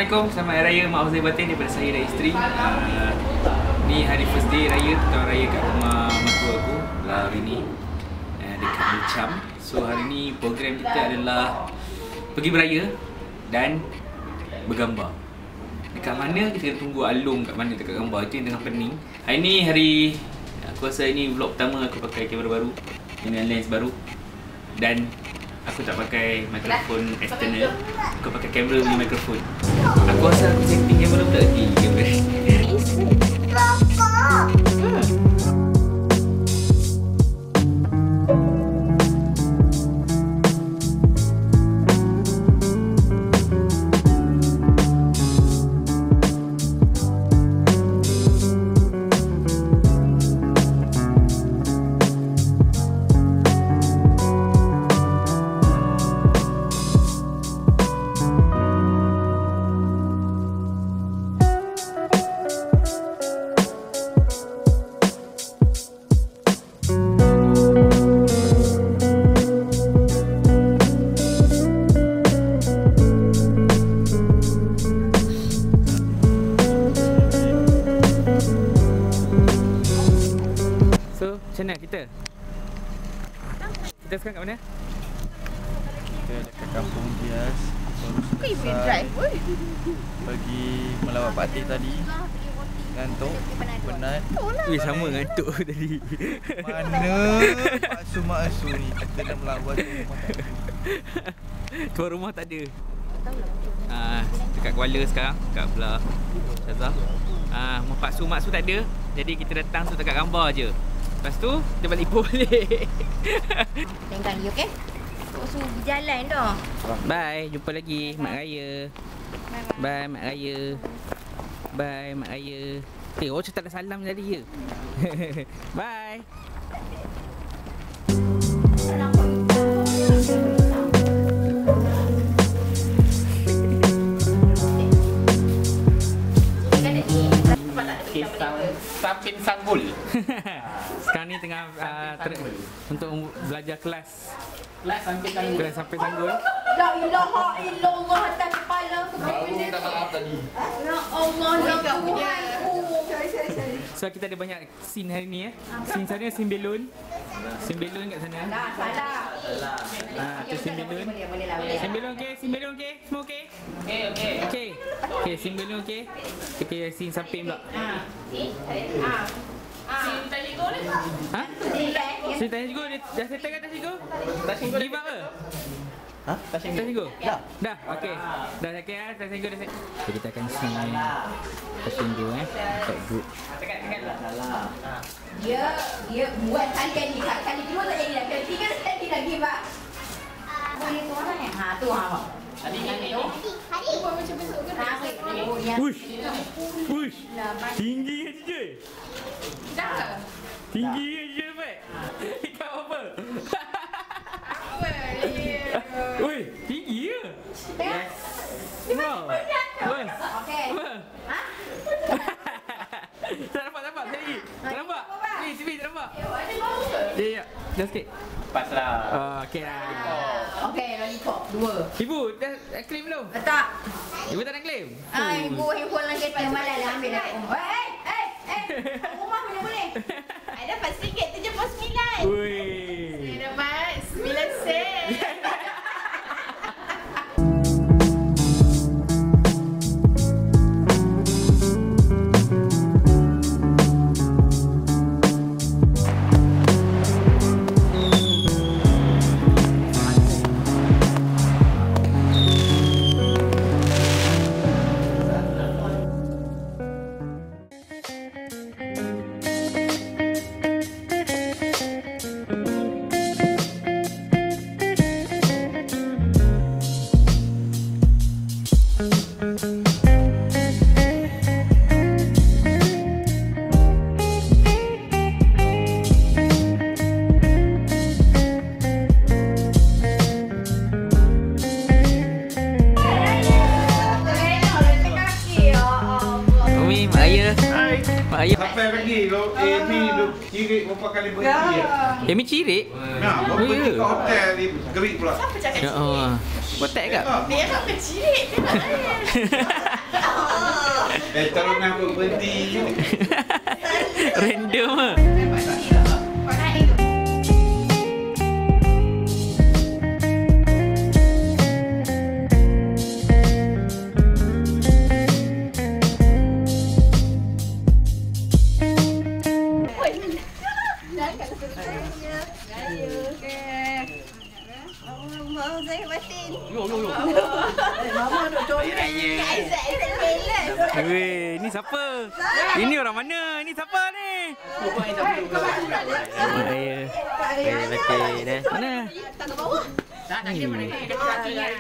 Assalamualaikum, selamat Hari Raya Maaf Zahir Batin daripada saya dan isteri. Ni hari first day Raya, kita raya kat rumah mertua aku hari ni dekat Lucam. So hari ni program kita adalah pergi beraya dan bergambar. Dekat mana kita kena tunggu Alung kat mana dekat gambar, itu yang tengah pening. Hari ni aku rasa ini vlog pertama aku pakai kamera baru dengan lens baru. Dan aku tak pakai mikrofon external. Aku pakai kamera punya mikrofon. Aku rasa aku setting kamera tak lagi kamera. Macam mana kita? Kita sekarang kat mana? Kita dekat Kampung Gias. Baru selesai pergi melawat Pak Atik tadi. Ngantuk, penat. Weh, sama ngantuk tadi. Mana Mak Asu ni? Kita dah melawat rumah tak ada. Tuan rumah tak ada. Dekat Kuala sekarang, kat belah Syazah. Mak Su tak ada. Jadi kita datang tu dekat gambar je. Lepas tu, kita balik balik. Tengok dia, okey? Su berjalan dah. Bye, jumpa lagi Mak Raya. Bye Mak Raya. Bye Mak Raya. Oh, tak ada salam tadi je. Bye. Sapin Sanggul. Sekarang ni tengah untuk belajar kelas Sapin Sanggul. Kelas Sapin Sanggul. La ilaha illallah atas kepala aku. Baru minta maaf tadi. Ya Allah, ya Tuhan. So kita ada banyak scene hari ni Scene sana, scene belon. Scene belon kat sana. Salah. Tu scene belon. Scene belon okey, scene belon okey. Semua okey? Okey. Okey, scene belon okey. Okey, scene Sapin pula. Scene tadi go ni. Ha? Scene tadi go dah settle kan tadi go? Give up ke? Ha? Touching go? Dah, okey. Dah okey touching go dah set. So kita akan scene touching go kat group. Tekan. Dia buat kali kedua tak jadi dah. Kali tiga sekali dah give up. Boleh tu orang ni. Tu apa? Tadi tu. Hari buat macam besok ke? Uish. Tinggi je. Dah. Tinggi je Pak. Kau apa? Oi, tinggi ke? Yes. Wow. Okey. Ha? Tak nampak sekali lagi. Tak nampak? Ni TV tak nampak. Ya. Dah sikit. Paslah. Okey lah. Okey, lollipop 2. Ibu dah claim belum? Tak. Ibu tak nak claim? Ibu handphone lang kereta malah dah ambil dekat rumah. Rumah mana boleh? I dapat RM1.79. Ui. Saya dapat 9 sen. Mak ayah sampai pergi Amy duk cirit berapa kali berhenti. Amy cirit? Nah, berapa pergi ke hotel ni gerik pula. Siapa cakap Ya Allah. Botak ke? Dia sampai cirit. Tengok saya. Tolong aku berhenti. Random ah. Weh, ni siapa? Ini orang mana? Ni siapa ni? Mak ayah. Lelaki dah. Mana?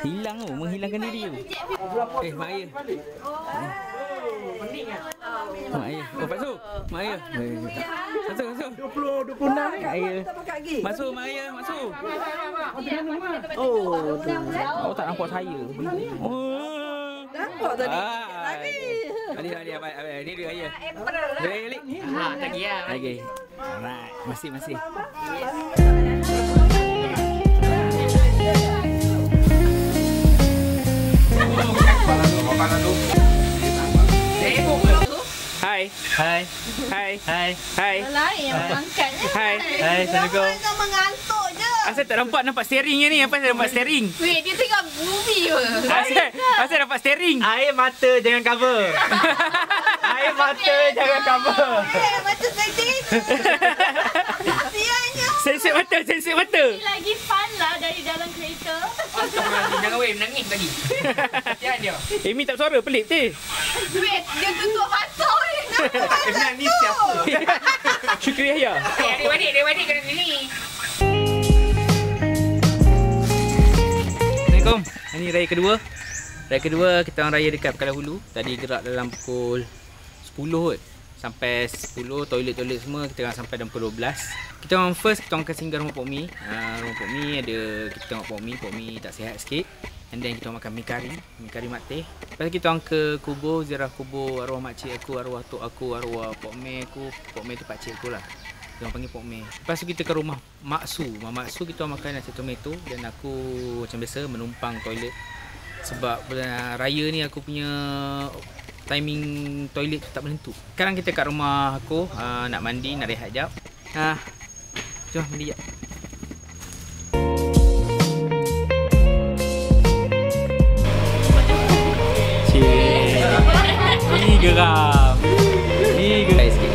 Hilang tu, menghilangkan diri tu. Mak ayah. Mak ayah. Oh, Paksu. Mak ayah. Masuk. 26 Mak ayah. Masuk, Mak ayah. Masuk. Oh, tak nampak saya. Oh. Nampak tadi. Ali. Ni dia ayah. Balik. Lagi lah. Lagi. Alright. Masih. Hai. Lain yang angkatnya. Hai. Assalamualaikum. Kau mengantuk je. Asal tak nampak steeringnya ni? Apa saya nampak steering? Weh, dia tengok movie ke? Asal nampak steering? Air mata jangan cover. Air mata jangan cover. Mata sedih. Sianya. Sensor mata. Ni lagi fun lah dari dalam kereta. Jangan weh, menangis lagi. Jangan dia. Amy tak suara, pelik betul. Weh, dia tutup mata ni. Ni siapa? Syukri Yahya. Adik-adik kena sini. Assalamualaikum. Ini raya kedua. Raya kedua kita orang raya dekat Pekanbaru Hulu. Tadi gerak dalam pukul 10 kot. Sampai 10 toilet semua kita orang sampai dalam pukul 12. Kita orang first kita orang akan singgah rumah Pok Mi. Rumah Pok Mi ada kita tengok Pok Mi tak sihat sikit. And then kita orang makan mi kari mak teh. Lepas tu kita orang ke kubur, ziarah kubur arwah makcik aku, arwah tok aku, arwah Pok Mi aku. Pok Mi tu pakcik aku lah. Dia orang panggil Pok Mi. Lepas tu kita ke rumah Mak Su. Mak Su kita orang makan nasi tomato dan aku macam biasa menumpang toilet. Sebab raya ni aku punya timing toilet tak menentu. Sekarang kita kat rumah aku, nak mandi, nak rehat jap. Jom mandi jap. Ni geram. Sikit.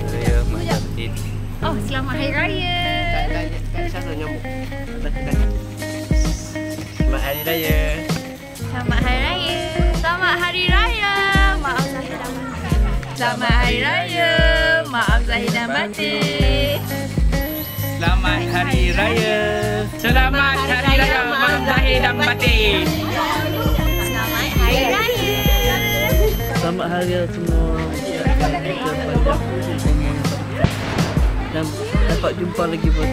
Raya Masa Betin. Oh, selamat Hari Raya. Siapa nyamuk? Selamat Hari Raya. Selamat Hari Raya. Selamat Hari Raya. Maaf Zahir dan Batin. Selamat Hari Raya. Maaf Zahir dan Batin. Selamat Hari Raya. Selamat Hari Raya. Maaf Zahir dan Batin. Selamat Hari Raya. Selamat Hari Raya semua. Dan dapat jumpa lagi buat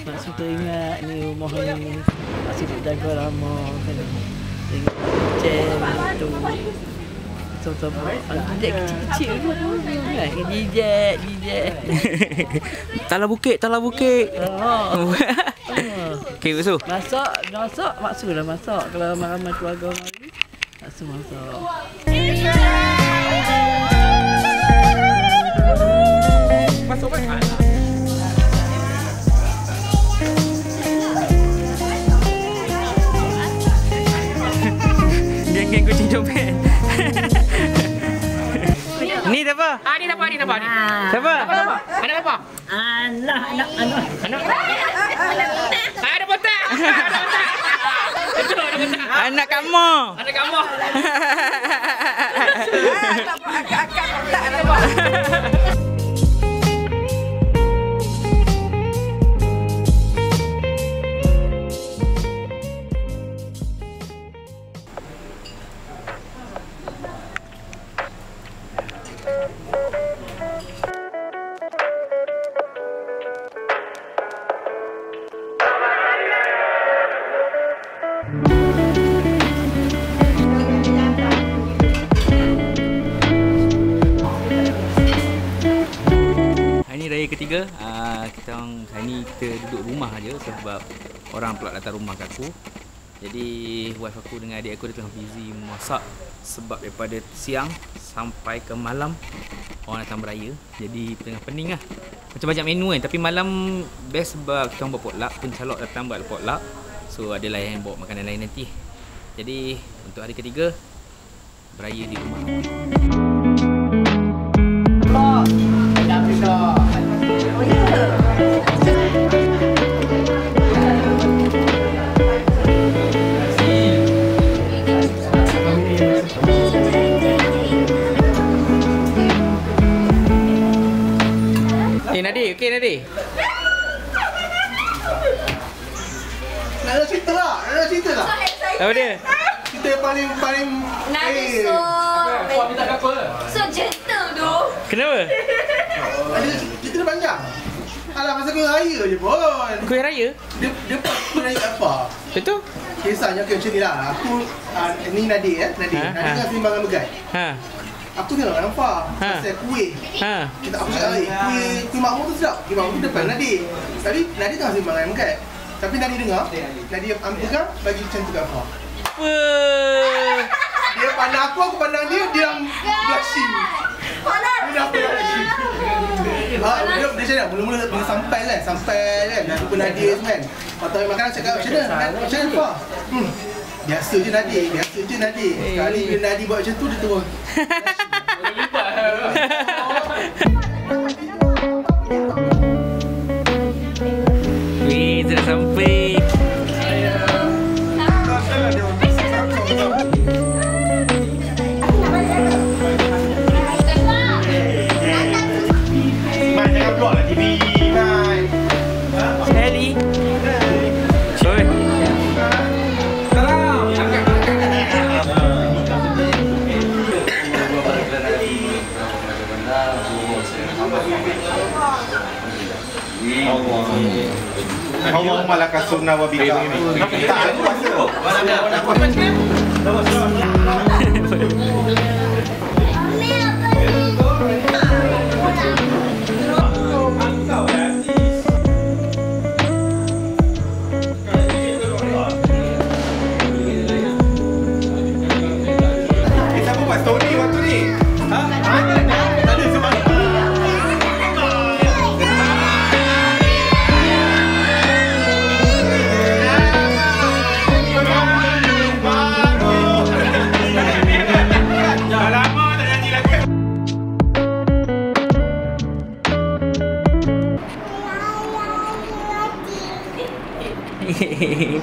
Maksud teringat ni rumah ni masih dijaga lama kan. Tengok jam tu. Jijak kecil-kecil tu. Jijak. Talah bukit. Okey, Masu. Masak maksud lah masak. Kalau ramai keluarga mari, masak. Masuk mana? Geng-geng kucing copet. Ni siapa? Ni siapa? Siapa? Anak apa? Anak. Ada botak. Anak kamu. Akak tak ada. kita hari ni kita duduk rumah aja sebab orang pula datang rumah kat aku. Jadi wife aku dengan adik aku dia tengah busy masak sebab daripada siang sampai ke malam orang datang beraya. Jadi tengah pening lah. Macam-macam menu kan, tapi malam best sebab kita orang buat potluck, pencalok datang buat potluck. So adalah yang bawa makanan lain nanti. Jadi untuk hari ketiga beraya di rumah. Nadir, okey Nadir? Nak ada cerita lah, Apa dia? Cerita yang paling Nadir so gentle tu. Kenapa? Ada cerita dia panjang. Alah, masa kuih raya je pun. Kuih raya? Dia kuih raya apa? Betul? Kisahnya macam ni lah. Aku, ni Nadir Nadir kan Selimbangan Megai. Aku tengok nampak pasal kuih. Kita aku cakap kuih makmur tu sedap. Kuih makmur tu depan Nadir. Tapi Nadir tengah Selimbangan Megai. Tapi Nadir dengar, Nadir pegang bagi macam tu kat apa. Dia pandang aku pandang dia blushing. Dia dah blushing. Dia macam mana? Mula-mula sampai kan. Jumpa Nadir tu kan. Patut makan cakap macam mana Pak? Biasa je Nadir. Sekali bila Nadir buat macam tu dia turun. Weh, sudah sampai. Jangan keluar lah TV, Mai. Sally. Oi. Salam. Allahumma laka sunnah wa bika. Tak ada puasa. Siapa buat story waktu ni? Tak ada semua. Hehehe.